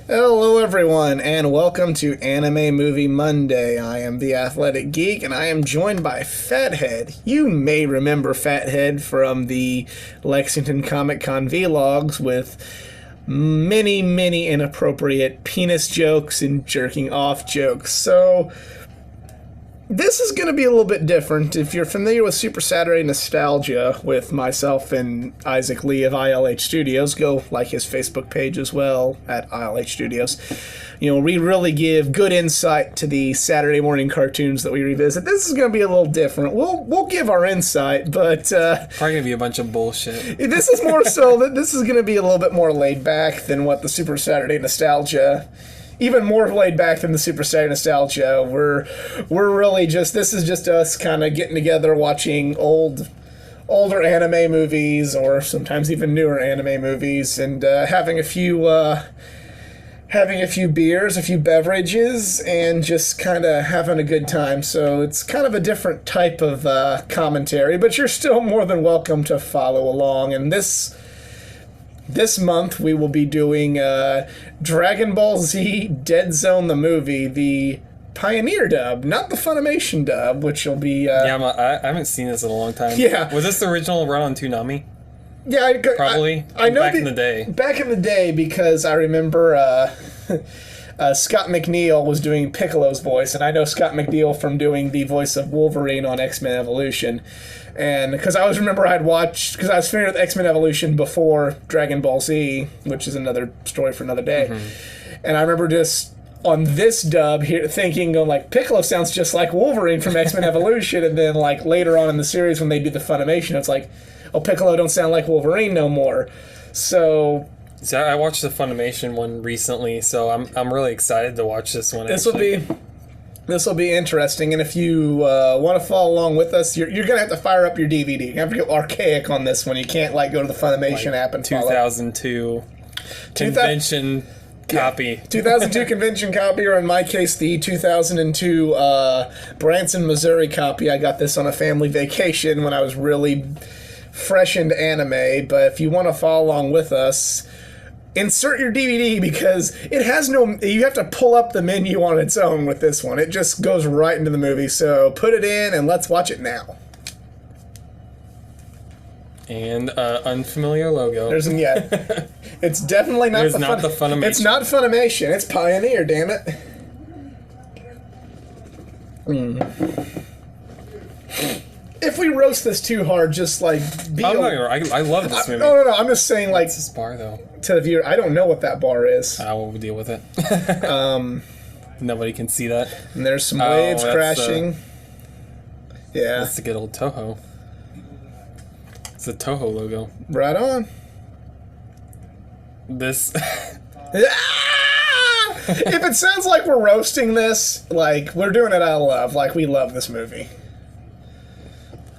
Hello everyone, and welcome to Anime Movie Monday. I am the Athletic Geek, and I am joined by Fathead. You may remember Fathead from the Lexington Comic Con vlogs with many inappropriate penis jokes and jerking off jokes. So, this is going to be a little bit different. If you're familiar with Super Saturday Nostalgia with myself and Isaac Lee of ILH Studios, go like his Facebook page as well at ILH Studios. You know, we really give good insight to the Saturday morning cartoons that we revisit. This is going to be a little different. We'll give our insight, but probably going to be a bunch of bullshit. This is more so that this is going to be a little bit more laid back than what the Super Saturday Nostalgia. Even more laid back than the Super Saturday Nostalgia. We're really this is just us kind of getting together, watching older anime movies, or sometimes even newer anime movies, and having a few beers, a few beverages, and just kind of having a good time. So it's kind of a different type of commentary, but you're still more than welcome to follow along. And This month we will be doing Dragon Ball Z Dead Zone the movie, the Pioneer dub, not the Funimation dub, which will be... I haven't seen this in a long time. Yeah. Was this the original run on Toonami? Yeah, probably. I know back in the day. Back in the day, because I remember Scott McNeil was doing Piccolo's voice, and I know Scott McNeil from doing the voice of Wolverine on X-Men Evolution. And because I always remember I was familiar with X-Men Evolution before Dragon Ball Z, which is another story for another day. Mm-hmm. And I remember just on this dub here thinking, Piccolo sounds just like Wolverine from X-Men Evolution. And then later on in the series when they do the Funimation, it's like, oh, Piccolo don't sound like Wolverine no more. So I watched the Funimation one recently, so I'm really excited to watch this one. This will be interesting, and if you want to follow along with us, you're going to have to fire up your DVD. You have to get archaic on this one. You can't go to the Funimation app and 2002 convention copy. 2002 convention copy, or in my case, the 2002 Branson, Missouri copy. I got this on a family vacation when I was really fresh into anime, but if you want to follow along with us, insert your DVD, because it has you have to pull up the menu on its own with this one. It just goes right into the movie. So put it in and let's watch it now. And unfamiliar logo. It's definitely not not the Funimation. It's not Funimation. It's Pioneer, damn it. If we roast this too hard, just I love this movie. No. I'm just saying, what's this bar though? To the viewer, I don't know what that bar is. I will deal with it. Nobody can see that. And there's some waves crashing. Yeah, that's the good old Toho. It's the Toho logo. Right on. This. If it sounds like we're roasting this, we're doing it out of love. We love this movie.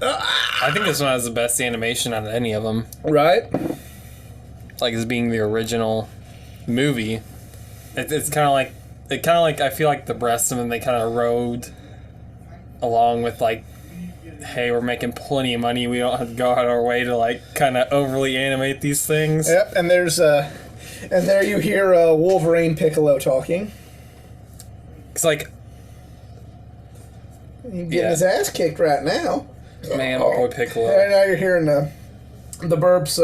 I think this one has the best animation out of any of them. Right? As being the original movie. It's kind of like I feel like the rest of them, they kind of rode along with hey, we're making plenty of money, we don't have to go out of our way to kind of overly animate these things. Yep, and there you hear Wolverine Piccolo talking. It's he's getting his ass kicked right now. Man, boy Piccolo. And now you're hearing the burps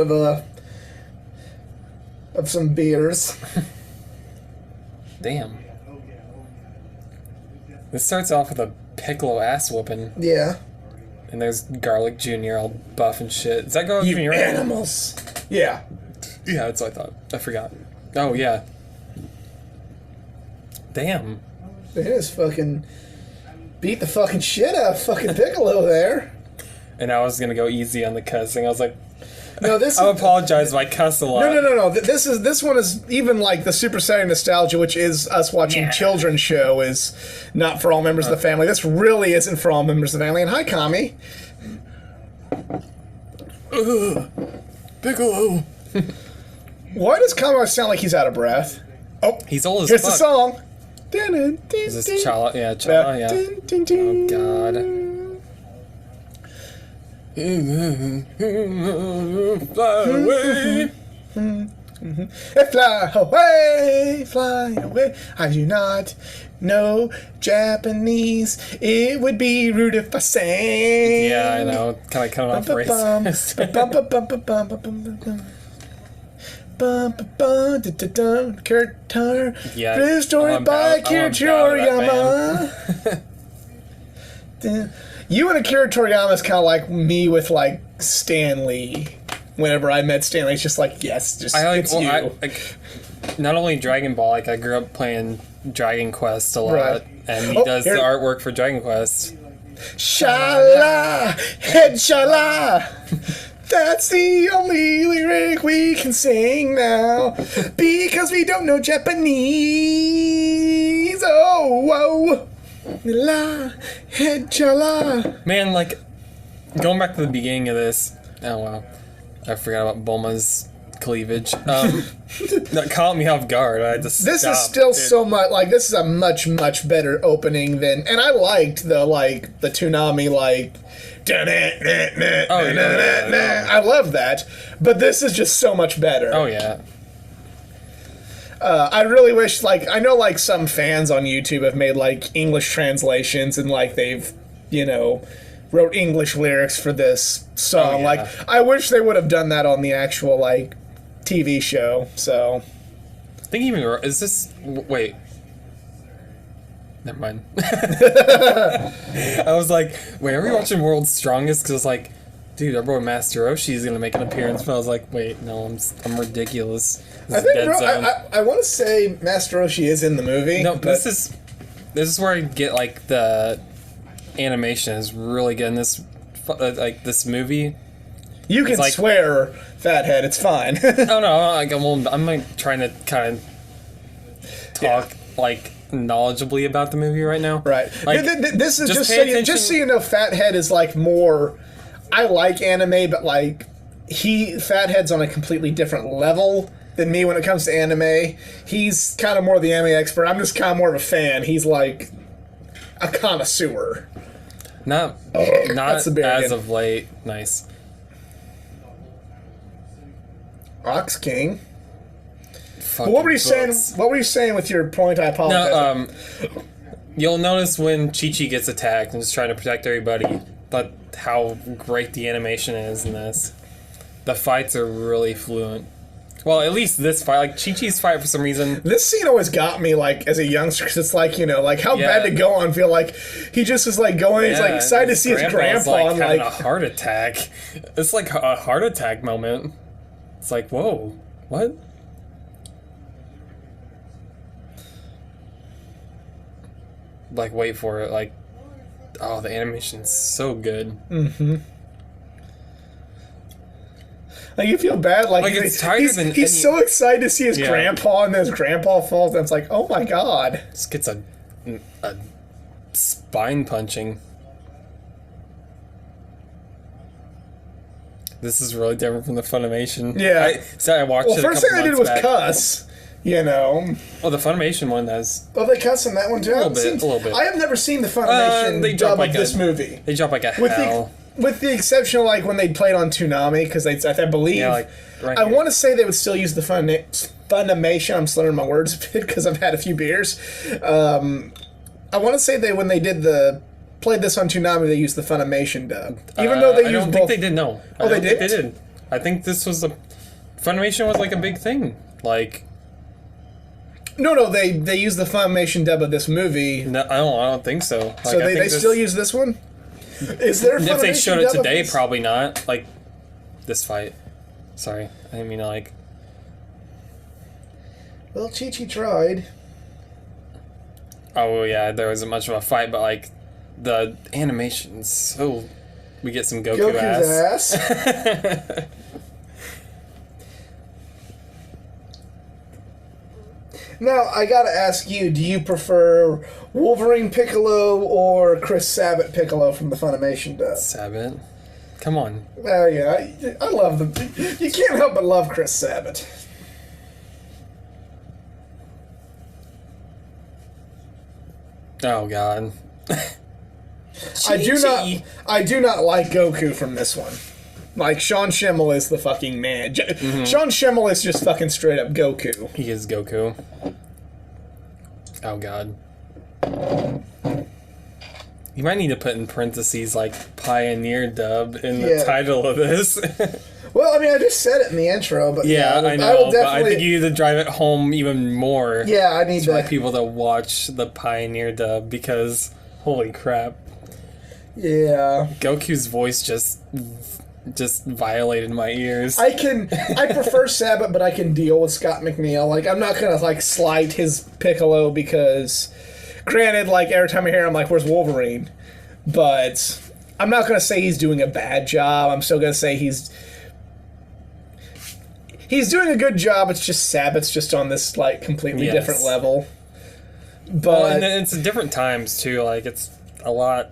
of some beers. Damn. This starts off with a Piccolo ass whooping. Yeah. And there's Garlic Jr. all buff and shit. Is that Garlic You Jr.? animals. Yeah. Yeah, that's what I thought. I forgot. Oh, yeah. Damn. They just fucking beat the fucking shit out of fucking Piccolo there. And I was going to go easy on the cussing. I was like, no, I apologize if I cuss a lot. No. This one is even the Super Saturday Nostalgia, which is us watching children's show, is not for all members of the family. This really isn't for all members of the family. And hi, Kami. Piccolo. Why does Kami sound like he's out of breath? Oh, he's old as here's fuck. the song. Is this Chala? Yeah, Chala, yeah. Oh, God. Fly away. Fly away, fly away. I do not know Japanese. It would be rude if I sang. Yeah, I know. Kind of coming off racist. Yeah, Blue story by Akira Toriyama. You and Akira Toriyama is kind of like me with like Stan Lee. Whenever I met Stan Lee, it's just like, yes, just it's you. Not only Dragon Ball, like I grew up playing Dragon Quest a lot, Right. and he does the artwork for Dragon Quest. Shala, head shala. That's the only lyric we can sing now, because we don't know Japanese. Oh, whoa. La, head shala. Man, like, going back to the beginning of this, oh wow, I forgot about Bulma's cleavage. That caught me off guard. I just This is stopped, still dude. so much, like, this is a much, much better opening than, and I liked the Toonami, like, Oh, yeah. I love that, but this is just so much better. Oh yeah. I really wish, like, I know, like, some fans on YouTube have made, like, English translations and, like, they've, you know, wrote English lyrics for this song. Oh, yeah. Like, I wish they would have done that on the actual, like, TV show, so. I think even is this wait. Never mind. I was like, wait, are we watching World's Strongest? Because I was like, dude, our boy Master Roshi is gonna make an appearance. But I was like, wait, no, I'm ridiculous. This I is Dead think Zone. I want to say Master Roshi is in the movie. No, but this is where I get like the animation is really good in this like this movie. you can like- swear, Fathead. It's fine. Oh no, like I'm like trying to kind of talk like knowledgeably about the movie right now. Right. Like, This is just just pay so, you, attention- just so you know, Fathead is like more. I like anime, but like Fathead's on a completely different level than me when it comes to anime. He's kind of more the anime expert. I'm just kind of more of a fan. He's like a connoisseur. Not That's the barrier. as of late. Nice. Ox King. Fucking What were you saying? books. What were you saying with your point? I apologize. No, you'll notice when Chi-Chi gets attacked and is trying to protect everybody, but how great the animation is in this. The fights are really fluent. Well, at least this fight, like Chi-Chi's fight for some reason. This scene always got me, like, as a youngster, 'cause it's like, you know, like, how Yeah. bad to go on feel like he just is, like, going, he's, like, excited to see his grandpa's, grandpa, and, having like, a heart attack. It's like a heart attack moment. It's like, whoa, what? Like, wait for it, like, oh, the animation's so good. like, you feel bad, like it's tighter than he's any- so excited to see his Yeah. grandpa, and then his grandpa falls, and it's like, oh my god. Just gets a spine punching. This is really different from the Funimation. Yeah. I watched Well, it a first couple thing they did months was back. cuss, you know. Oh, the Funimation one has. Oh, they cuss in that one too? A little bit. I have never seen the Funimation they dub drop of like this a- movie. They drop like a With hell. with the exception of, like, when they played on Toonami, because I believe... Yeah, like, right I here. want to say they would still use the Funimation. I'm slurring my words a bit because I've had a few beers. I want to say when they played this on Toonami, they used the Funimation dub. Even though they I used don't both. think they did. No. Oh, they I don't think didn't? They did. I think this was Funimation was like a big thing. Like, No, they used the Funimation dub of this movie. no, I don't think so. Like, So I they think still use this one? Is there a If they Funimation showed it dub of today, this? probably not. Like, this fight. Sorry, I didn't mean to like. Well, Chi-Chi tried. Oh yeah, there wasn't much of a fight, but like, the animation's so. We get some Goku Goku's ass. Now, I gotta ask you, do you prefer Wolverine Piccolo or Chris Sabat Piccolo from the Funimation dub? Sabat. Come on. Oh, yeah, I love them. You can't help but love Chris Sabat. Oh god. I do not like Goku from this one. Like, Sean Schimmel is the fucking man. Sean Schimmel is just fucking straight up Goku. He is Goku. Oh, God. You might need to put in parentheses, like, Pioneer dub in the title of this. Well, I mean, I just said it in the intro, but yeah, I know, will but I think you need to drive it home even more. Yeah, I need to... people to watch the Pioneer dub, because, holy crap. Yeah. Goku's voice just violated my ears. I prefer Sabat, but I can deal with Scott McNeil. Like, I'm not gonna, like, slight his Piccolo because, granted, like, every time I hear him, I'm like, where's Wolverine? But I'm not gonna say he's doing a bad job. I'm still gonna say he's doing a good job. It's just Sabat's just on this, like, completely different level. But well, and it's different times, too. Like, it's a lot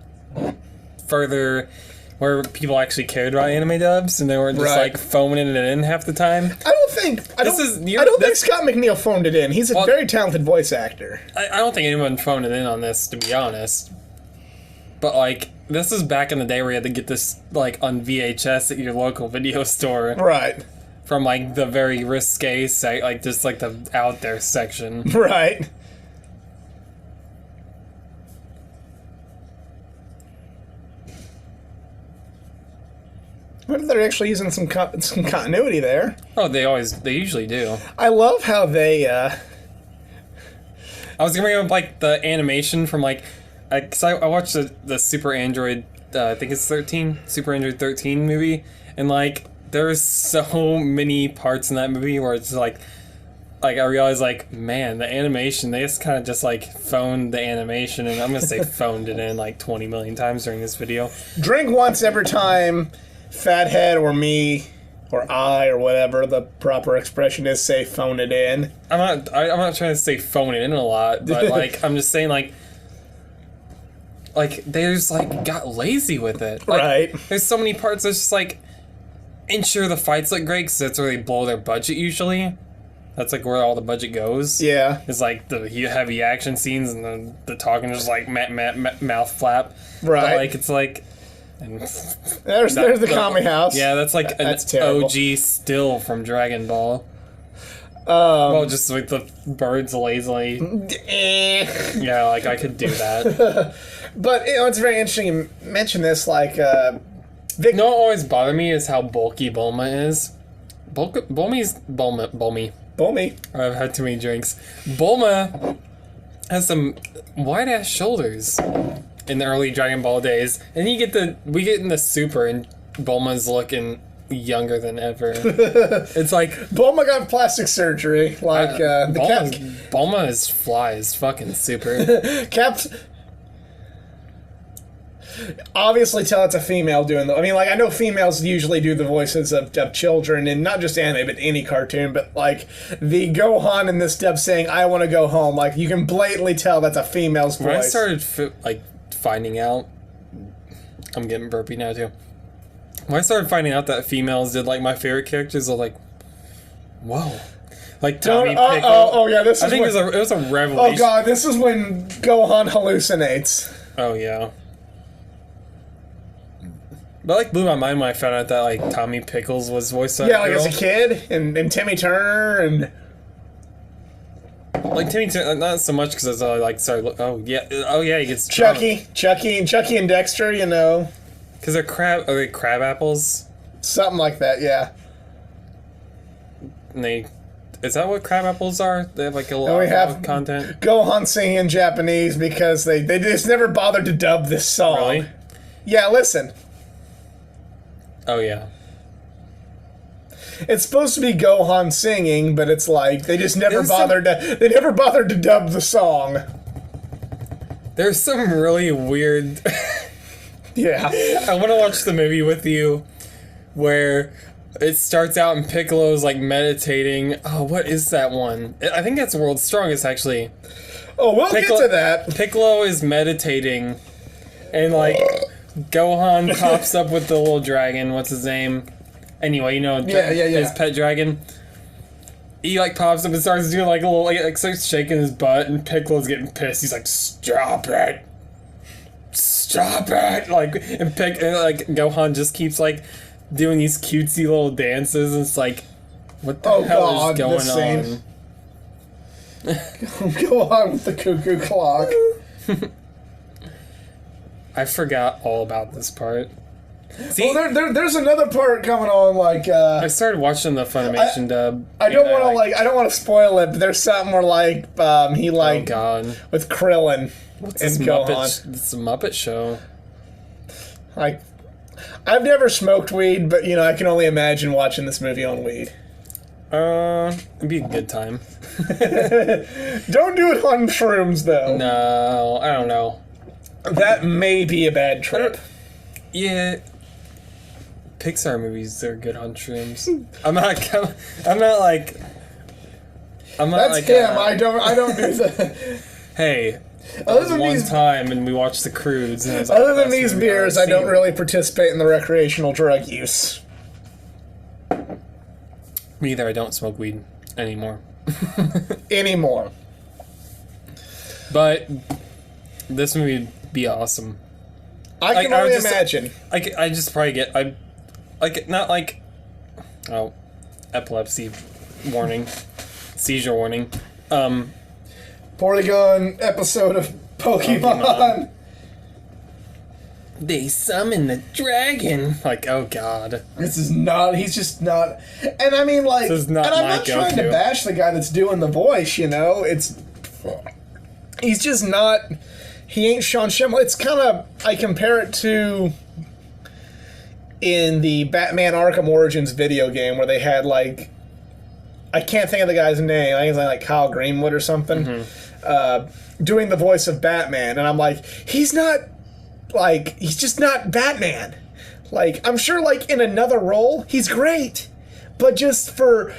further where people actually cared about anime dubs, and they weren't just like phoning it in half the time. I don't think Scott McNeil phoned it in. He's a very talented voice actor. I don't think anyone phoned it in on this, to be honest. But like, this is back in the day where you had to get this like on VHS at your local video store, right? From like the very risque like just like the out there section, right? What if they're actually using some continuity there? Oh, they usually do. I love how they, I was gonna bring up, like, the animation from, like, because I watched the Super Android, I think it's 13, Super Android 13 movie, and, like, there's so many parts in that movie where it's, like, I realized, like, man, the animation, they just kind of just, like, phoned the animation, and I'm gonna say phoned it in, like, 20 million times during this video. Drink once every time Fathead or me or I or whatever the proper expression is say phone it in. I'm not trying to say phone it in a lot, but like I'm just saying like they just like got lazy with it. Like, right. There's so many parts that's just like, and sure the fights look great because that's where they blow their budget usually. That's like where all the budget goes. Yeah. It's like the heavy action scenes and the talking just like mouth flap. Right. But like it's like. And there's the Kami house. Yeah, that's like that's an terrible. OG still from Dragon Ball. Well, just like the birds lazily. Yeah, like I could do that. But you know, it's very interesting you mention this. Like, Vic. No, what always bothered me is how bulky Bulma is. Bulmy. I've had too many drinks. Bulma has some wide ass shoulders in the early Dragon Ball days, and we get in the Super, and Bulma's looking younger than ever. It's like Bulma got plastic surgery. Like Bulma is fly as fucking Super. Caps. Obviously, tell it's a female doing the. I mean, like I know females usually do the voices of children, and not just anime, but any cartoon. But like the Gohan in this dub saying "I want to go home," like you can blatantly tell that's a female's voice. When I started finding out, I'm getting burpy now too. When I started finding out that females did like my favorite characters, I was like, whoa. Like Tommy Pickle. Oh yeah, this is. I think it was a revelation. Oh god, this is when Gohan hallucinates. Oh yeah. But like blew my mind when I found out that like Tommy Pickles was voiced by like as a kid, and Timmy Turner and. Like Timmy, not so much because I like started. Oh yeah, he gets Chucky and Dexter, you know. Because are they crab apples? Something like that, yeah. And is that what crab apples are? They have like a lot of content. Gohan singing in Japanese because they just never bothered to dub this song. Really? Yeah, listen. Oh yeah. It's supposed to be Gohan singing, but it's like they just never bothered to dub the song. There's some really weird. Yeah. I want to watch the movie with you, where it starts out and Piccolo's like meditating. Oh, what is that one? I think that's World's Strongest actually. Oh, we'll get to that. Piccolo is meditating, and like Gohan pops up with the little dragon. What's his name? Anyway, you know, his pet dragon. He like pops up and starts doing like a little, like starts shaking his butt, and Piccolo's getting pissed. He's like, "Stop it! Stop it!" Like, and Gohan just keeps like doing these cutesy little dances, and it's like, what the Oh, hell God, is going this scene. on? Go on with the cuckoo clock. I forgot all about this part. See, Well, there's another part coming on. Like, I started watching the Funimation dub. I don't want to I don't want to spoil it, but there's something where like he like Oh God, with Krillin what's and this Gohan. Muppet? This is a Muppet show. Like, I've never smoked weed, but you know I can only imagine watching this movie on weed. It'd be a good time. Don't do it on shrooms though. No, I don't know. That may be a bad trip. Yeah, Pixar movies are good on shrooms. I'm not like. That's like, him. I don't do that. Hey, Other than one these, time and we watched The Croods. And it was like other the than best these movie I've ever beers, I don't seen. really participate in the recreational drug use. Me either. I don't smoke weed anymore. Anymore. But this movie would be awesome. I can I would only just- imagine. I just probably get not like epilepsy warning, seizure warning. Porygon episode of Pokemon. They summon the dragon. Like, oh God. This is not. He's just not. And I mean, like, This is not and I'm my not trying to go-to. bash the guy that's doing the voice. You know, he's just not. He ain't Sean Schemmel. It's kind of. I compare it to in the Batman Arkham Origins video game where they had like. I can't think of the guy's name. I think it's like Kyle Greenwood or something. Doing the voice of Batman, and I'm like, he's not. Like, he's just not Batman. Like, I'm sure, like, in another role, he's great. But just for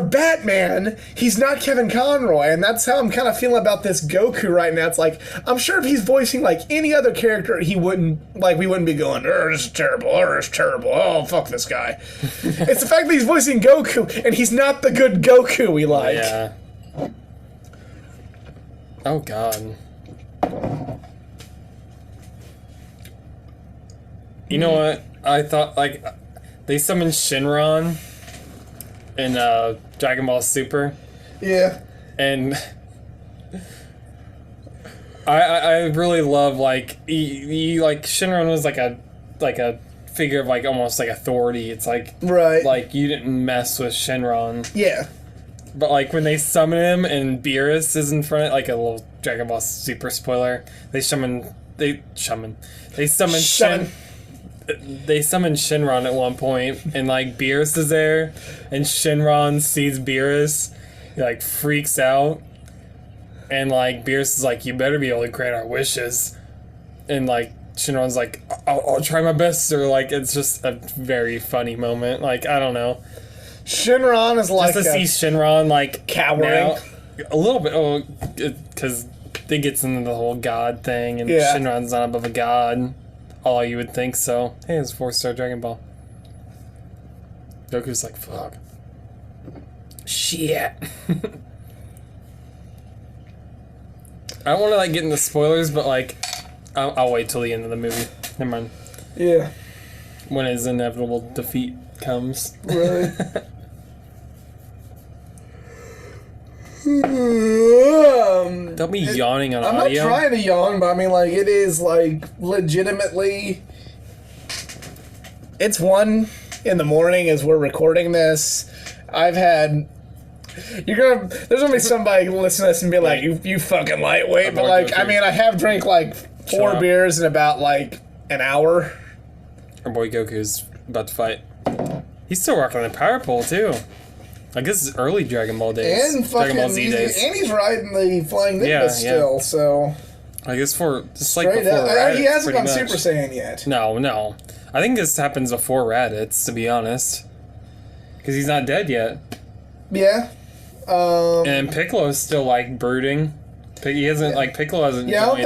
Batman, he's not Kevin Conroy. And that's how I'm kind of feeling about this Goku right now. It's like, I'm sure if he's voicing, like, any other character, he wouldn't, like, we wouldn't be going, this is terrible, this is terrible, oh, fuck this guy. It's the fact that he's voicing Goku, and he's not the good Goku we like. Yeah. Oh God. You know what? I thought, like, they summoned Shinron in Dragon Ball Super, Yeah. and I really love, like, he like, Shinron was like a figure of, like, almost like authority. It's like, Right. like, you didn't mess with Shinron. Yeah. But, like, when they summon him and Beerus is in front, like a little Dragon Ball Super spoiler, they summon Summon. They summon Shinron at one point, and like Beerus is there, and Shinron sees Beerus, he like freaks out, and like Beerus is like, "You better be able to grant our wishes," and like Shinron's like, "I'll try my best," or like it's just a very funny moment. Like I don't know, Shinron is like just to see Shinron like cowering. now, a little bit, because it gets into the whole god thing, and Yeah. Shinron's not above a god. Oh, you would think so. Hey, it's 4-star Dragon Ball. Goku's like, fuck. Shit. I don't want to like get into spoilers, but like, I'll wait till the end of the movie. Never mind. Yeah. When his inevitable defeat comes. Right. Don't be yawning on I'm audio. not trying to yawn, but I mean, like, it is, like, legitimately... It's 1 in the morning as we're recording this. I've had... There's gonna be somebody listening to this and be like, you fucking lightweight, but, like, I mean, I have drank, like, 4 up. beers in about, like, an hour. Our boy Goku's about to fight. He's still rocking the power pole, too. I guess it's early Dragon Ball days. And Dragon Ball fucking... Z days. And he's riding the Flying Nimbus Yeah, still, so... I guess just like Straight before up. Raditz, He hasn't pretty gone much. Super Saiyan yet. No. I think this happens before Raditz, to be honest. Because he's not dead yet. Yeah. And Piccolo's still, like, brooding. He hasn't, like, Piccolo hasn't Yeah, I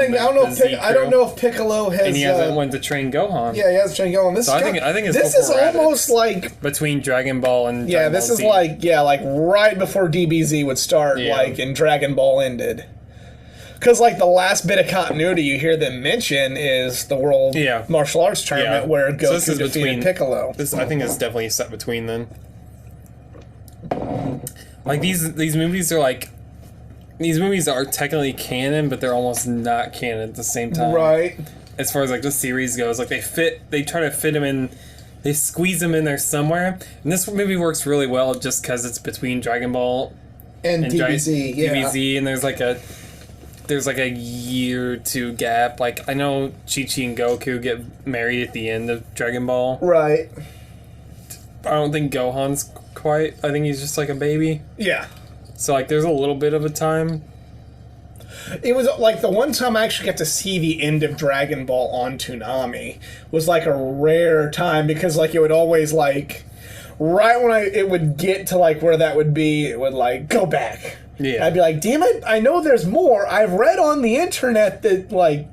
don't know if Piccolo has. And he hasn't went to train Gohan. Yeah, he hasn't trained Gohan. This So is I think it's this is before Raditz. almost like Between Dragon Ball and yeah, Dragon this Ball is Z. like right before DBZ would start, Yeah. like and Dragon Ball ended. Because, like, the last bit of continuity you hear them mention is the World Martial Arts Tournament where Goku defeated Piccolo. I think it's definitely set between then. Like, these movies are, like... These movies are technically canon, but they're almost not canon at the same time. Right. As far as, like, the series goes. Like, they try to fit them in... They squeeze them in there somewhere. And this movie works really well just because it's between Dragon Ball and DBZ, DBZ, and there's like a year or two gap. Like, I know Chi-Chi and Goku get married at the end of Dragon Ball. Right. I don't think Gohan's quite. I think he's just like a baby. Yeah. So, like, there's a little bit of a time. It was, like, the one time I actually got to see the end of Dragon Ball on Toonami was, like, a rare time because, like, it would always, like, right when it would get to, like, where that would be, it would, like, go back. Yeah. I'd be like, damn it, I know there's more. I've read on the internet that, like,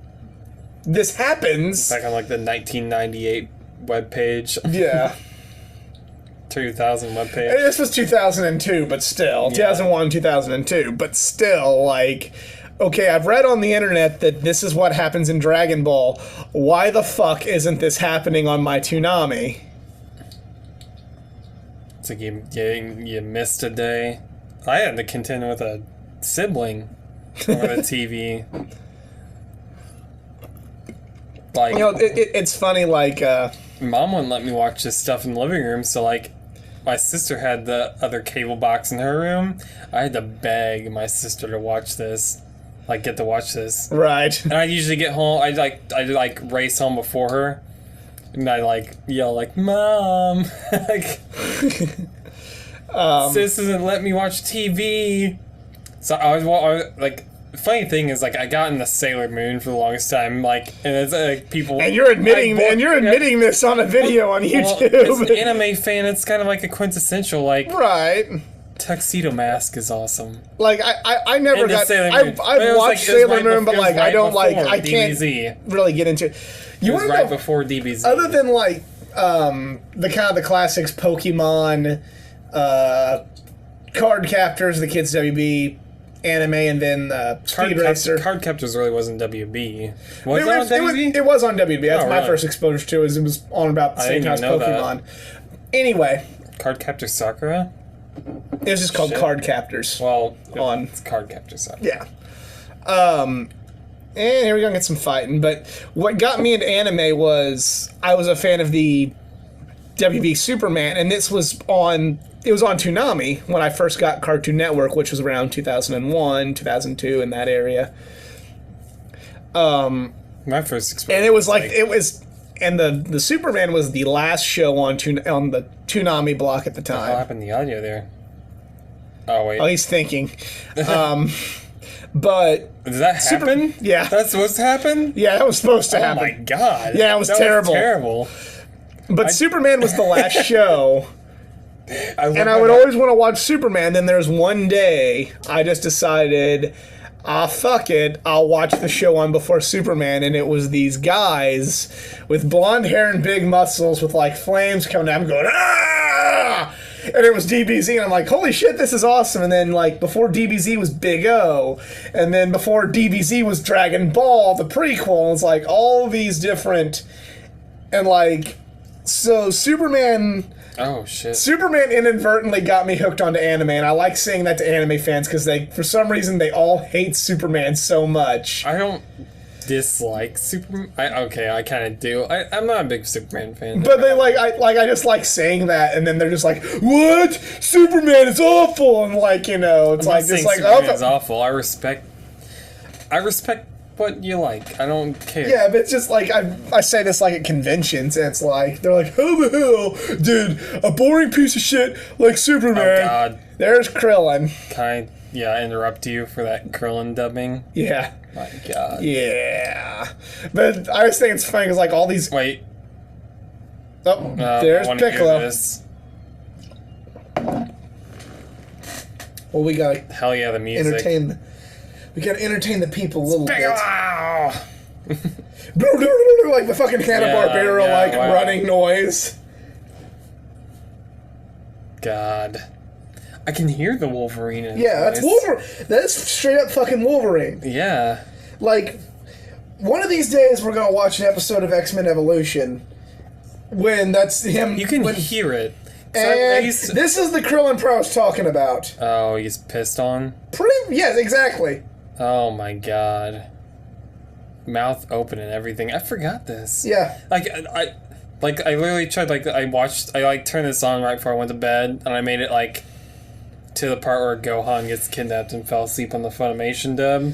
this happens. Back on, like, the 1998 webpage. Yeah. 2000 webpage. This was 2002, but still. 2001, 2002, but still, like... Okay, I've read on the internet that this is what happens in Dragon Ball. Why the fuck isn't this happening on my Toonami? It's like you missed a day. I had to contend with a sibling over the TV. Like, you know, it's funny, like... Mom wouldn't let me watch this stuff in the living room, so, like, my sister had the other cable box in her room. I had to beg my sister to watch this. Like, get to watch this. Right. And I usually get home, I'd race home before her. And I, like, yell, like, Mom! Like, sis isn't letting me watch TV. So I was, like, the funny thing is, like, I got in the Sailor Moon for the longest time, like, and it's, like, people... And you're admitting, this on a video on YouTube. Well, as an anime fan, it's kind of like a quintessential, like... Right. Tuxedo Mask is awesome. Like, I never got... I've watched Sailor Moon, but, like, I don't, like... I can't really get into it. It was right before DBZ. Other than, like, the kind of the classics, Pokemon, Card Captors, the Kids WB, anime, and then Speed Racer. Card Captors really wasn't WB. Was it on WB? It was on WB. That's my first exposure to it. It was on about the same time as Pokemon. Anyway. Card Captor Sakura? It was just called Card Captors. Well, it's Card Captor Sakura. Yeah. And here we're going to get some fighting. But what got me into anime was I was a fan of the WB Superman, and this was on... It was on Toonami when I first got Cartoon Network, which was around 2001, 2002, in that area. My first experience. And it was like... It was... And the Superman was the last show on the Toonami block at the time. What happened to the audio there? Oh, wait. Oh, he's thinking. But... Did that happen? Yeah. That's supposed to happen? Yeah, that was supposed to happen. Oh, my God. Yeah, it was terrible. Terrible. But Superman was the last show. And I would always want to watch Superman. Then there's one day I just decided... fuck it, I'll watch the show on before Superman, and it was these guys with blonde hair and big muscles with, like, flames coming down, going, ah! And it was DBZ, and I'm like, holy shit, this is awesome. And then, like, before DBZ was Big O, and then before DBZ was Dragon Ball, the prequel, and it's like, all these different, and, like, so Superman... Oh, shit. Superman inadvertently got me hooked onto anime, and I like saying that to anime fans because for some reason, they all hate Superman so much. I don't dislike Superman. I kind of do. I'm not a big Superman fan. But they I just like saying that, and then they're just like, "What? Superman is awful!" And like, it's I'm like just like Superman is awful. I respect what you like. I don't care. Yeah, but it's just like I say this like at conventions, and it's like they're like, "How the hell did a boring piece of shit like Superman?" Oh God! There's Krillin. Can I interrupt you for that Krillin dubbing? Yeah. My God. Yeah, but I was thinking it's funny because like all these. Wait. Oh, there's Piccolo. Well, we gotta. Hell yeah, the music. We gotta entertain the people a little bit. Wow. Like the fucking Hanna-Barbera running noise. God. I can hear the Wolverine in his that's voice. Wolverine. That's straight up fucking Wolverine. Yeah. Like, one of these days we're gonna watch an episode of X-Men Evolution when that's him. You can hear it. And this is the Krillin Pro I was talking about. Oh, he's pissed on? Yes, exactly. Oh my god. Mouth open and everything. I forgot this. Yeah. I literally tried, I turned this on right before I went to bed, and I made it, to the part where Gohan gets kidnapped and fell asleep on the Funimation dub.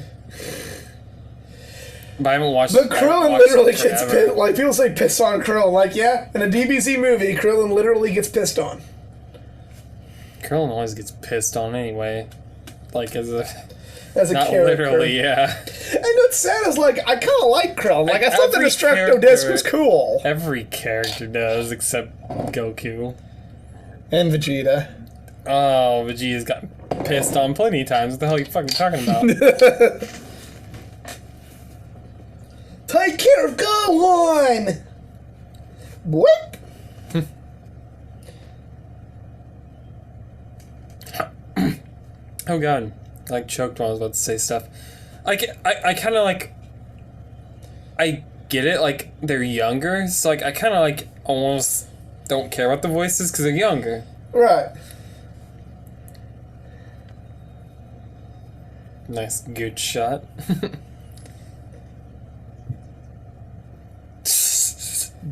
But I haven't watched it. But Krillin literally gets pissed. Like, people say piss on Krillin. Like, yeah, in a DBZ movie, Krillin literally gets pissed on. Krillin always gets pissed on anyway. As a not character. Literally, yeah. And what's sad is, I kind of like Krillin. I thought the Destructo Disc was cool. Every character does, except Goku. And Vegeta. Oh, Vegeta's gotten pissed on plenty of times. What the hell are you fucking talking about? Take care of Gohan! What? Oh god. Choked when I was about to say stuff. I kind of I get it, they're younger, so I kind of almost don't care about the voices because they're younger. Right. Nice, good shot.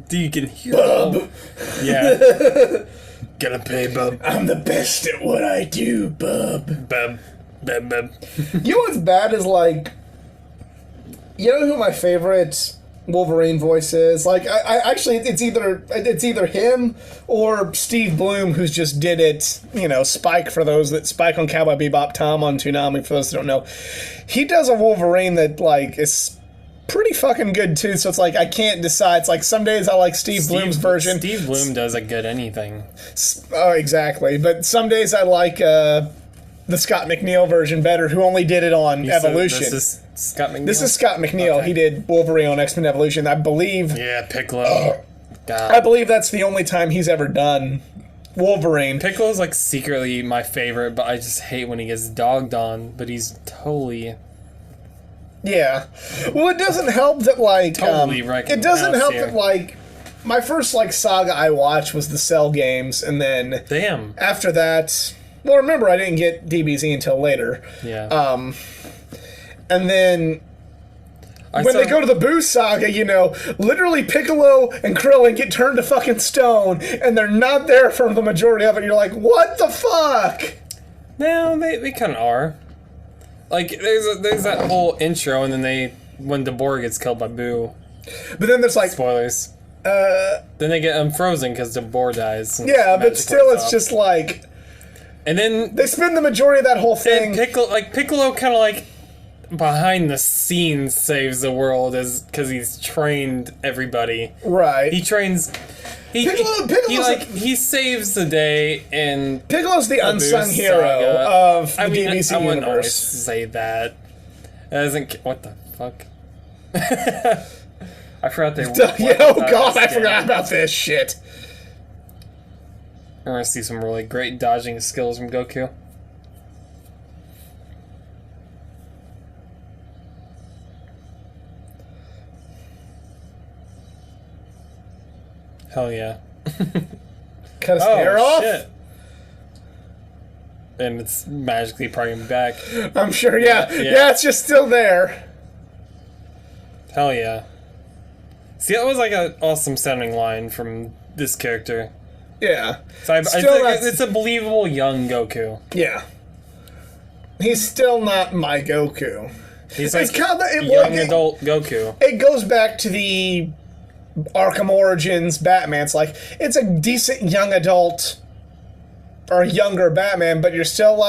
Dude, you can hear Bub. Yeah. Gonna pay, bub. I'm the best at what I do, bub. Bub. Bub, bub. You know what's bad is, you know who my favorite Wolverine voice is? I actually, it's either him or Steve Bloom, who's just did it, Spike Spike on Cowboy Bebop, Tom on Toonami, for those who don't know. He does a Wolverine that, is pretty fucking good too, so it's I can't decide. It's some days I like Steve Bloom's version. Steve Bloom does a good anything. Oh, exactly. But some days I like the Scott McNeil version better, who only did it on Evolution. This is Scott McNeil? This is Scott McNeil. Okay. He did Wolverine on X-Men Evolution, I believe. Yeah, Piccolo. God. I believe that's the only time he's ever done Wolverine. Piccolo's secretly my favorite, but I just hate when he gets dogged on, but he's totally... Yeah. Well, it doesn't help that, totally it doesn't help that, my first, saga I watched was the Cell games, and then... Damn. After that... Well, remember, I didn't get DBZ until later. Yeah. And then... When they go to the Boo saga, literally Piccolo and Krillin get turned to fucking stone, and they're not there for the majority of it. You're like, what the fuck? No, they kind of are. There's that whole intro, and then when Dabor gets killed by Boo. But then there's spoilers. Then they get unfrozen because Dabor dies. Yeah, but still, it's just And then they spend the majority of that whole thing. And Piccolo kind of behind the scenes saves the world because he's trained everybody. Right. He trains. He saves the day, and Piccolo's the unsung hero of the DBZ I wouldn't universe. always say that. It doesn't. What the fuck? I forgot they. Yeah, oh god, I forgot about this shit. We're gonna see some really great dodging skills from Goku. Hell yeah. Cut his hair off? Shit. And it's magically probably back. I'm sure, yeah. Yeah, it's just still there. Hell yeah. See, that was an awesome sounding line from this character. Yeah. So I think it's a believable young Goku. Yeah. He's still not my Goku. He's young adult Goku. It goes back to the Arkham Origins Batman. It's a decent young adult or younger Batman, but you're still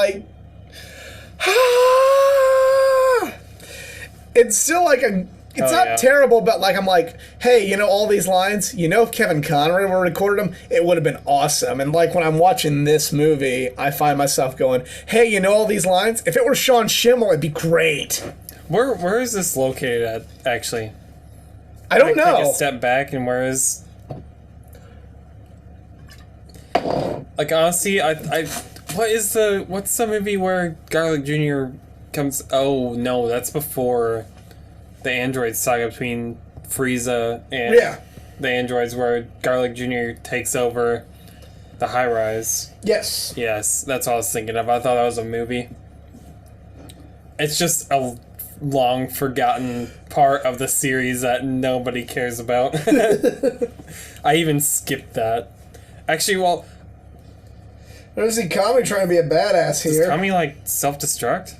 it's still it's not terrible, but I'm hey, all these lines, if Kevin Conroy would have recorded them, it would have been awesome. And when I'm watching this movie, I find myself going, hey, all these lines? If it were Sean Schimmel, it'd be great. Where is this located at, actually? I don't know. Take a step back, and where is... honestly, What's the movie where Garlic Jr. comes? Oh no, that's before the android saga between Frieza and the androids, where Garlic Jr. takes over the high rise. Yes. Yes, that's what I was thinking of. I thought that was a movie. It's just a long forgotten part of the series that nobody cares about. I even skipped that. Actually, well, There's the Kami trying to be a badass here. does Kami like self-destruct?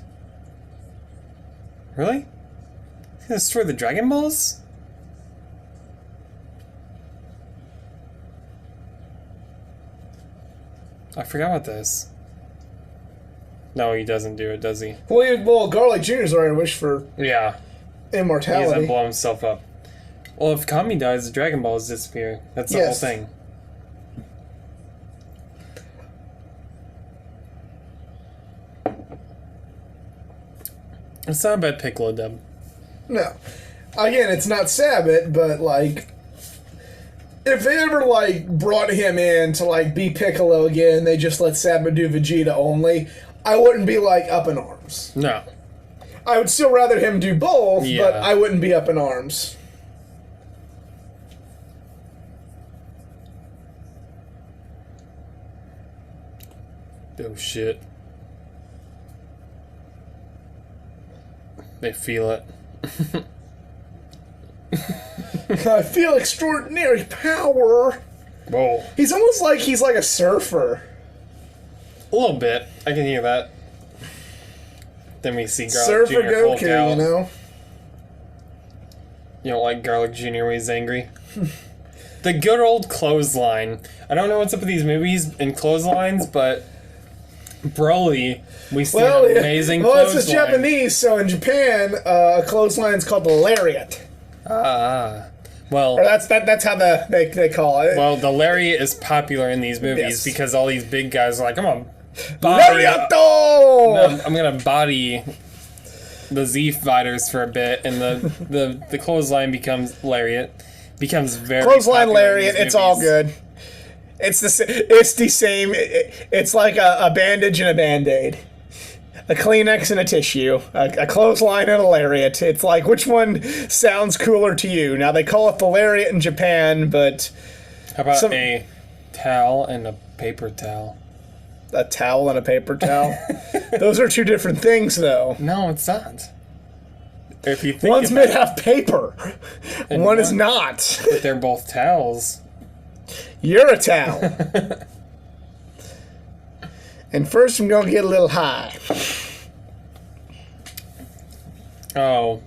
Really? He's gonna destroy the Dragon Balls? I forgot about this. No, he doesn't do it, does he? Well, Garlic Jr.'s already wished for Yeah. He immortality. doesn't blow himself up. Well, if Kami dies, the Dragon Balls disappear. That's the whole thing. It's not a bad Piccolo dub. No. Again, it's not Sabbath, but, like, if they ever, like, brought him in to, like, be Piccolo again, they just let Sabbath do Vegeta only, I wouldn't be, like, up in arms. No. I would still rather him do both, Yeah. but I wouldn't be up in arms. Oh, shit. They feel it. I feel extraordinary power. Whoa. He's almost like he's like a surfer. A little bit. I can hear that. Then we see Garlic Surfer Jr. Hulk Goku, out. you know? You don't like Garlic Jr. when he's angry? The good old clothesline. I don't know what's up with these movies and clotheslines, but Broly, we see an amazing well, clothesline. it's Japanese, so in Japan, a clothesline's called the lariat. Well, Or that's how they call it. well, the lariat is popular in these movies Yes. because all these big guys are like, I'm gonna body, Lariato! I'm gonna body the Z fighters for a bit, and the clothesline becomes lariat, becomes very Clothesline popular in lariat, these it's all movies. good. It's the same. It's like a bandage and a Band-Aid. A Kleenex and a tissue. A clothesline and a lariat. It's like, which one sounds cooler to you? Now, they call it the lariat in Japan, but... How about a towel and a paper towel? A towel and a paper towel? Those are two different things, though. No, it's not. If you think One's about made out of paper. And One is one- not. but they're both towels. You're a towel. And first, I'm going to get a little high. Oh,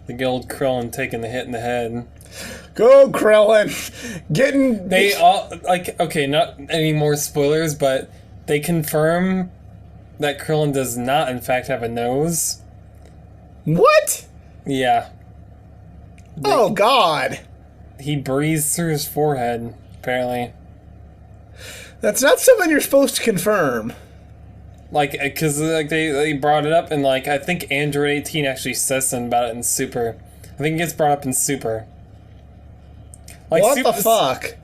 the good old Krillin taking the hit in the head. Go, Krillin. Getting... They all, like, okay, not any more spoilers, but they confirm that Krillin does not, in fact, have a nose. What? Yeah. Oh, God. He breathes through his forehead, apparently. That's not something you're supposed to confirm. Like, because like, they brought it up, and, like, I think Android 18 actually says something about it in Super. I think it gets brought up in Super. Like, What the fuck?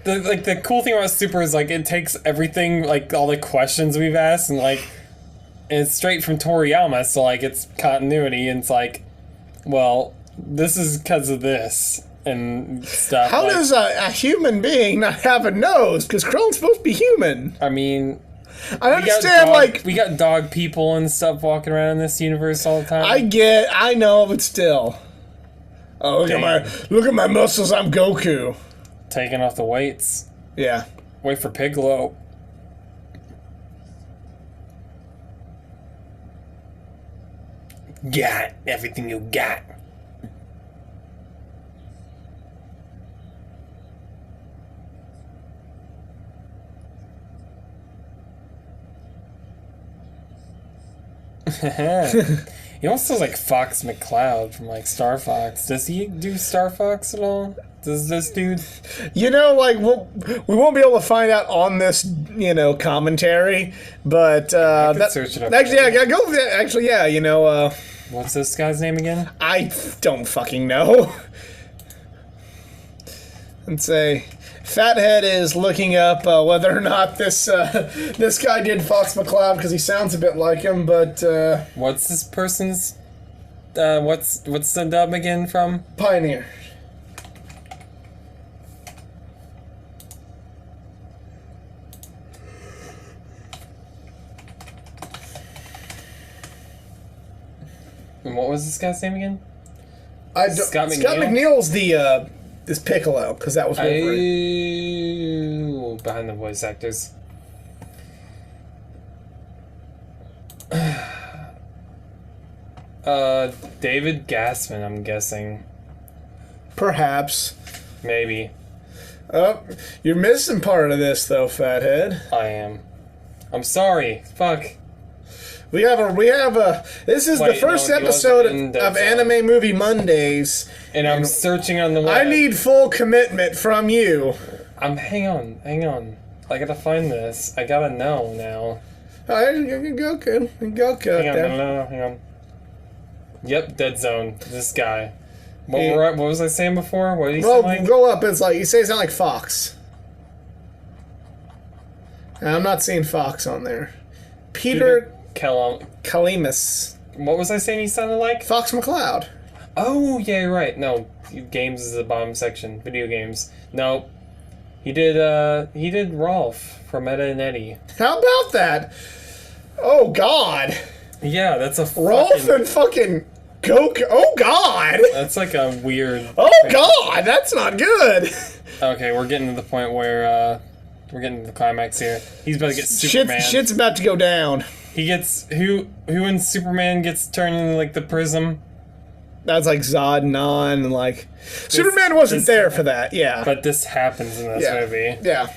The cool thing about Super is, like, it takes everything, like, all the questions we've asked, and, like, it's straight from Toriyama, so, like, it's continuity, and it's like, well, this is because of this, and stuff. How like, does a human being not have a nose? Because Krillin's supposed to be human. I mean... I understand, we got dog people and stuff walking around in this universe all the time. I know, but still. Oh, look at my muscles, I'm Goku. Taking off the weights. Yeah. Wait for Piccolo. Got everything you got. He almost feels like Fox McCloud from like Star Fox. Does he do Star Fox at all? Does this dude? You know, like, we won't be able to find out on this, commentary, but, search it up. Actually, yeah, go with that. Actually, yeah, What's this guy's name again? I don't fucking know. Let's say, Fathead is looking up whether or not this this guy did Fox McCloud because he sounds a bit like him. But what's this person's? What's the dub again from? Pioneer. And what was this guy's name again? Scott McNeil's the this Piccolo because that was Wolverine. Behind the voice actors. David Gassman, I'm guessing. Perhaps. Maybe. Oh, you're missing part of this though, Fathead. I am. I'm sorry. Fuck. We have a. This is the first episode of Anime Movie Mondays. And I'm searching on the web. I need full commitment from you. Hang on. I gotta find this. I gotta know now. Goku. Hang on. Yep, Dead Zone. This guy. What was I saying before? What did he sound like? Go up. It's like you say. It sound like Fox. And I'm not seeing Fox on there. Peter Kalimas. What was I saying he sounded like? Fox McCloud. Oh, yeah, you're right. No, games is the bottom section. Video games. No. He did Rolf from Etta and Eddie. How about that? Oh, God. Yeah, that's a Rolf and fucking Goku. Oh, God. That's like a weird... Oh, God, that's not good. Okay, we're getting to the point where, we're getting to the climax here. He's about to get Superman. Shit's about to go down. He gets... Who in Superman gets turned into, like, the prism? That's like Zod and On, and like... Superman wasn't there for that, yeah. But this happens in this movie. Yeah.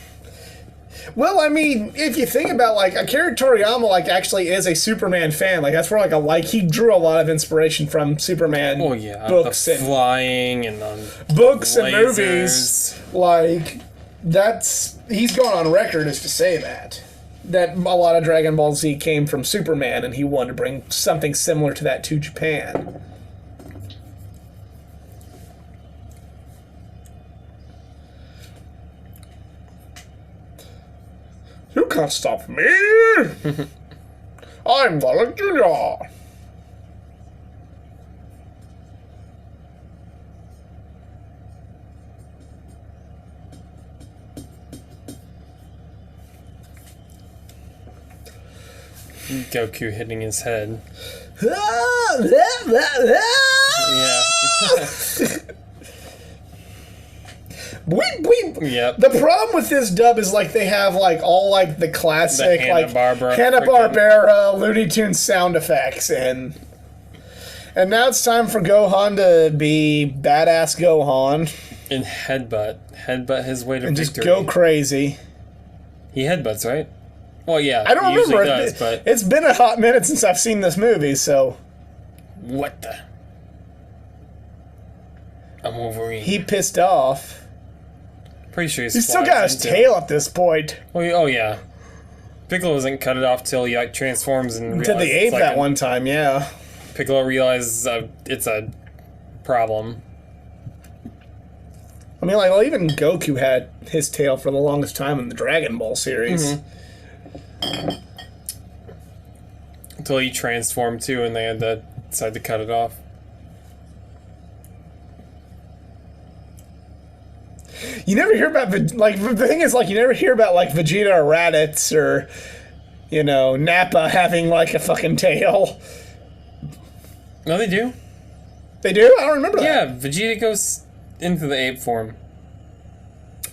Well, I mean, if you think about, like, Akira Toriyama, like, actually is a Superman fan. Like, that's where, like, he drew a lot of inspiration from Superman books the and... flying and the books lasers. And movies. Like, that's... He's gone on record as to say that a lot of Dragon Ball Z came from Superman, and he wanted to bring something similar to that to Japan. You can't stop me! I'm Wallach Jr. Goku hitting his head. Yeah. Yep. The problem with this dub is like they have like all like the classic Hanna-Barbera Looney Tunes sound effects and now it's time for Gohan to be badass Gohan and headbutt his way to and victory. Just go crazy. He headbutts, right? Well, yeah. I don't remember. But it's been a hot minute since I've seen this movie, so. What the? I'm Wolverine. He pissed off. Pretty sure he's still got his tail at this point. Oh yeah. Piccolo doesn't cut it off till he like transforms and to the ape that one time, yeah. Piccolo realizes it's a problem. I mean, like, well, even Goku had his tail for the longest time in the Dragon Ball series. Until he transformed too, and they had to decide to cut it off. You never hear about the thing is, like, you never hear about like Vegeta or Raditz or, you know, Nappa having like a fucking tail. No, they do. They do? I don't remember that. Yeah, Vegeta goes into the ape form.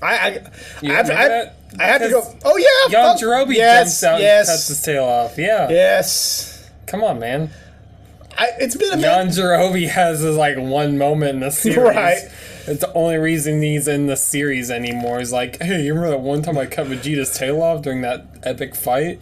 I have to go. Oh yeah, Yajirobe jumps out and cuts his tail off. Yeah. Yes. Come on, man. It's been a Yajirobe has this like one moment in the series. Right. It's the only reason he's in the series anymore. Is like, hey, you remember that one time I cut Vegeta's tail off during that epic fight?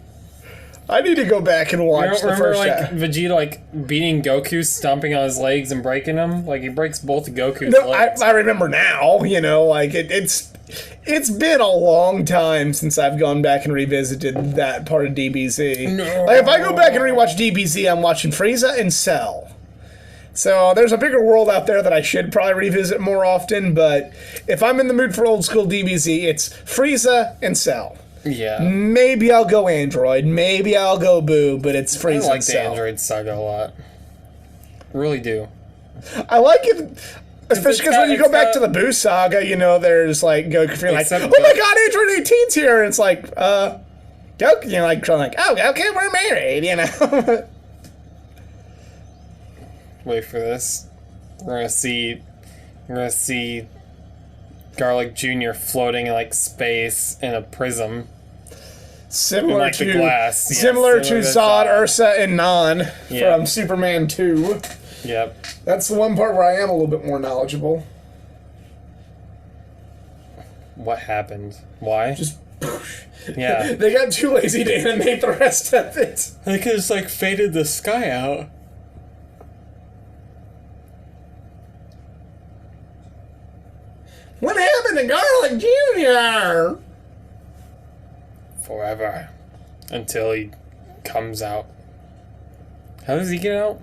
I need to go back and watch the first half. Vegeta like beating Goku, stomping on his legs and breaking them? Like he breaks both Goku's legs. I remember now, you know, like it's been a long time since I've gone back and revisited that part of DBZ. No. Like if I go back and rewatch DBZ, I'm watching Frieza and Cell. So there's a bigger world out there that I should probably revisit more often, but if I'm in the mood for old school DBZ, it's Frieza and Cell. Yeah. Maybe I'll go Android, maybe I'll go Boo, but it's Frieza I like and the Cell. Android saga a lot. Really do. I like it, especially because when you go back got- to the Boo saga, you know, there's like Goku feeling like, Except oh my god, Android 18's here, and it's like, Goku, you know, like, trying like, oh, okay, we're married, you know. Wait for this. We're gonna see Garlic Jr. floating in like space in a prism. Similar like to the glass. Yeah, similar to to Zod, Ursa, and Nan Yeah. from Superman 2. Yep. That's the one part where I am a little bit more knowledgeable. What happened? Why? Just Yeah. they got too lazy to animate the rest of it. They could just like faded the sky out. What happened to Garlic Jr.? Forever. Until he comes out. How does he get out?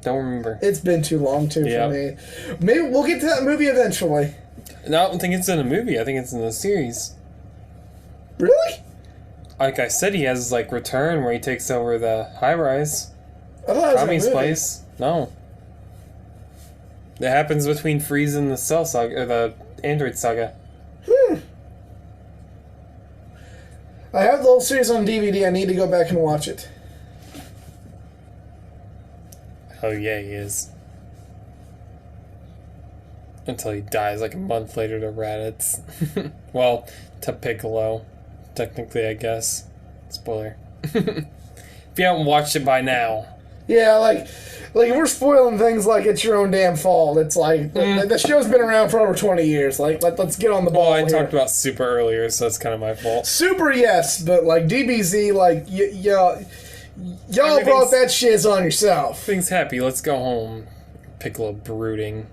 Don't remember. It's been too long too Yeah. for me. Maybe we'll get to that movie eventually. No, I don't think it's in a movie. I think it's in a series. Really? Like I said, he has like return where he takes over the high rise. I thought it was Tommy's a movie. place. No. It happens between Frieza and the Cell saga, or the Android saga. I have the whole series on DVD. I need to go back and watch it. Oh yeah, he is. Until he dies like a month later to Raditz. Well, to Piccolo. Technically, I guess. Spoiler. If you haven't watched it by now. Yeah, like if we're spoiling things like it's your own damn fault. It's like the show's been around for over 20 years. Like let's get on the ball. Well, I here. talked about Super earlier, so it's kind of my fault. Super, yes, but like DBZ, like y'all Everything's- brought that shiz on yourself. Things happy, let's go home. Piccolo brooding.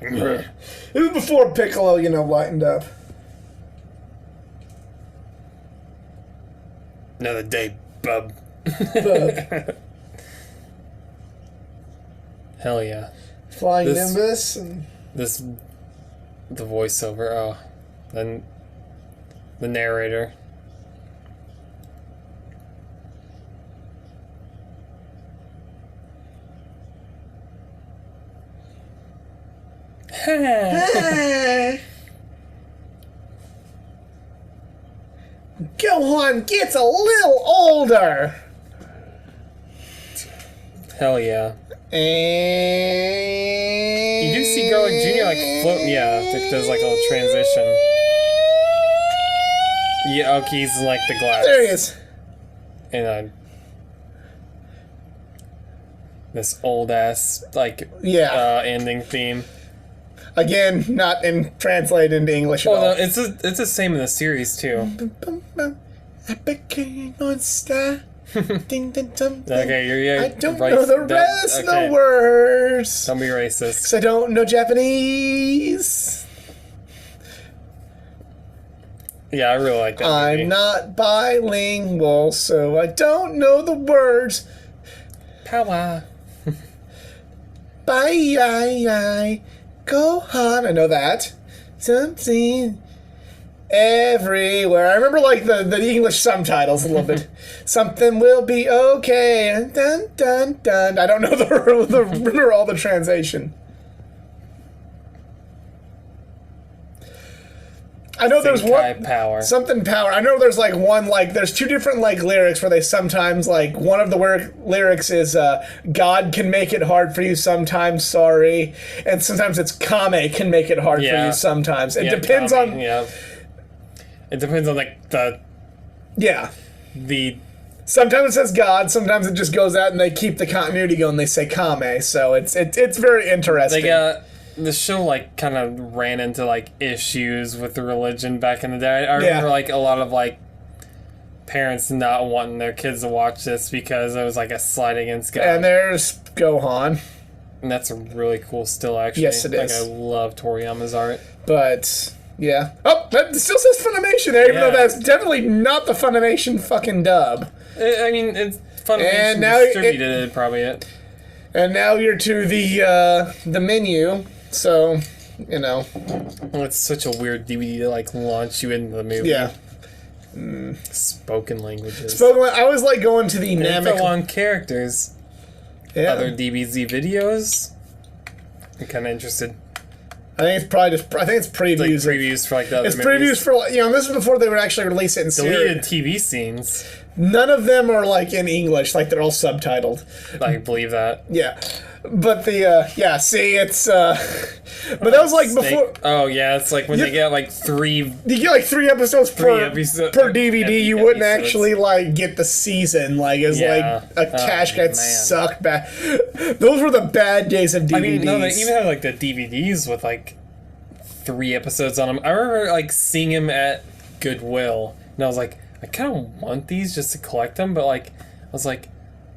It was before Piccolo, you know, lightened up. Another day, bub. But Hell yeah. Flying This- Nimbus and The voiceover, oh. Then the narrator. Gohan gets a little older. Hell yeah. And You do see Garlic Jr. like float. Yeah, it does like a little transition. Yeah, okay, he's in, like the glass. there he is. And this old ass like Yeah. ending theme. Again, not translated into English at Well, all. no, it's the same in the series too. I became a star. Ding, ding, dum, ding. Okay, you're I don't right. know the rest of the words. Don't be racist. 'Cause I don't know Japanese. Yeah, I really like that movie. I'm not bilingual, so I don't know the words. Power. Bye, Gohan. I know that. Something everywhere. I remember like the English subtitles a little bit. Something will be okay. Dun dun dun. I don't know remember all the translation. I know there's Zenkai one power. something power. I know there's like one like there's two different like lyrics where they sometimes like one of the lyrics is God can make it hard for you sometimes, sorry, and sometimes it's Kame can make it hard for Yeah. you sometimes. It Yeah, depends Tommy, on Yeah. It depends on like yeah. the Sometimes it says God, sometimes it just goes out and they keep the continuity going. They say Kame, so it's very interesting. they got the show like kind of ran into like issues with the religion back in the day. I remember like a lot of like parents not wanting their kids to watch this because it was like a slight against God. And there's Gohan, And that's a really cool still actually. Yes, it is. Like I love Toriyama's art. but yeah. Oh, that still says Funimation there, even though Yeah. that's definitely not the Funimation fucking dub. I mean, it's Funimation And now distributed it probably it. And now you're to the menu, so, you know. Well, it's such a weird DVD to, like, launch you into the movie. Yeah. Spoken languages. I was, like, going to the Info on characters. Yeah. Other DBZ videos. I'm kind of interested. I think it's probably just, I think it's previews. Like previews for, like, the other It's movies. previews for, you know, this is before they would actually release it in Deleted series. TV scenes. None of them are, like, in English. Like, they're all subtitled. I believe that. Yeah. But yeah, see, it's, but that was, like, before... Oh, yeah, it's like when they get, like, You get, like, 3 episodes per DVD, you wouldn't actually, like, get the season, like, as, like, a cash gets sucked back. Those were the bad days of DVDs. I mean, no, they even have, like, the DVDs with, like, 3 episodes on them. I remember, like, seeing them at Goodwill, and I was like, I kind of want these just to collect them, but, like, I was like,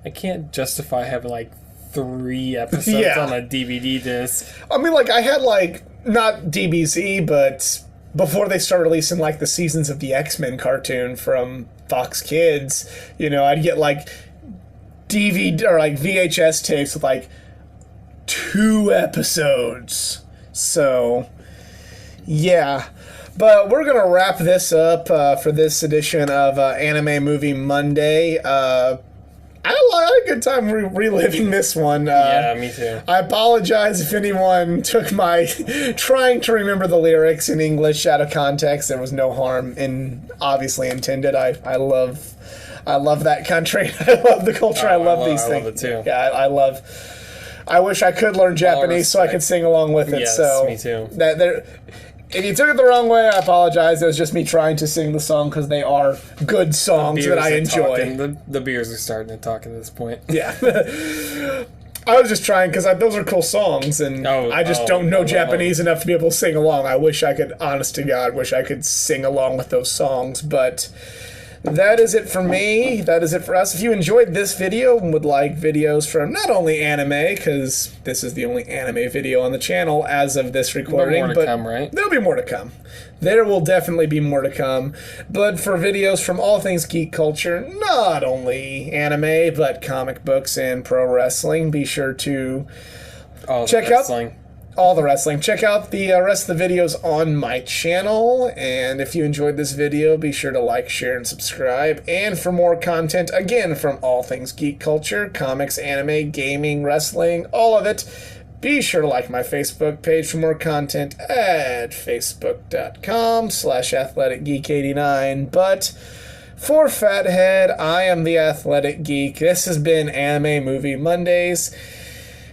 I can't justify having, like, 3 episodes on a DVD disc. I mean, like, I had, like, not DBZ, but before they started releasing, like, the seasons of the X-Men cartoon from Fox Kids, you know, I'd get, like, DVD or, like, VHS tapes with, like, 2 episodes. So, yeah. But we're going to wrap this up for this edition of Anime Movie Monday. I had a good time reliving this one. Yeah, me too. I apologize if anyone took my trying to remember the lyrics in English out of context. There was no harm obviously intended. I love that country. I love the culture. I love these things. I love it too. Yeah, I wish I could learn Japanese so I could sing along with it. Yes, so me too. If you took it the wrong way, I apologize. It was just me trying to sing the song because they are good songs that I enjoy. The beers are starting to talk at this point. Yeah. I was just trying because those are cool songs, and I just don't know Japanese enough to be able to sing along. I wish I could, honest to God, sing along with those songs, but... That is it for me. That is it for us. If you enjoyed this video and would like videos from not only anime, because this is the only anime video on the channel as of this recording, but come, right? There'll be more to come. There will definitely be more to come. But for videos from all things geek culture, not only anime, but comic books and pro wrestling, be sure to check out all the wrestling. Check out the rest of the videos on my channel, and if you enjoyed this video, be sure to like, share, and subscribe. And for more content, again, from all things geek culture, comics, anime, gaming, wrestling, all of it, be sure to like my Facebook page for more content at facebook.com/athleticgeek89. But for Fathead, I am the Athletic Geek. This has been Anime Movie Mondays,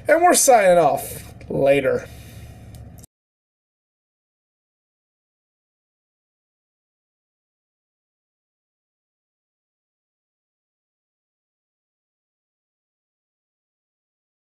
and we're signing off. Later.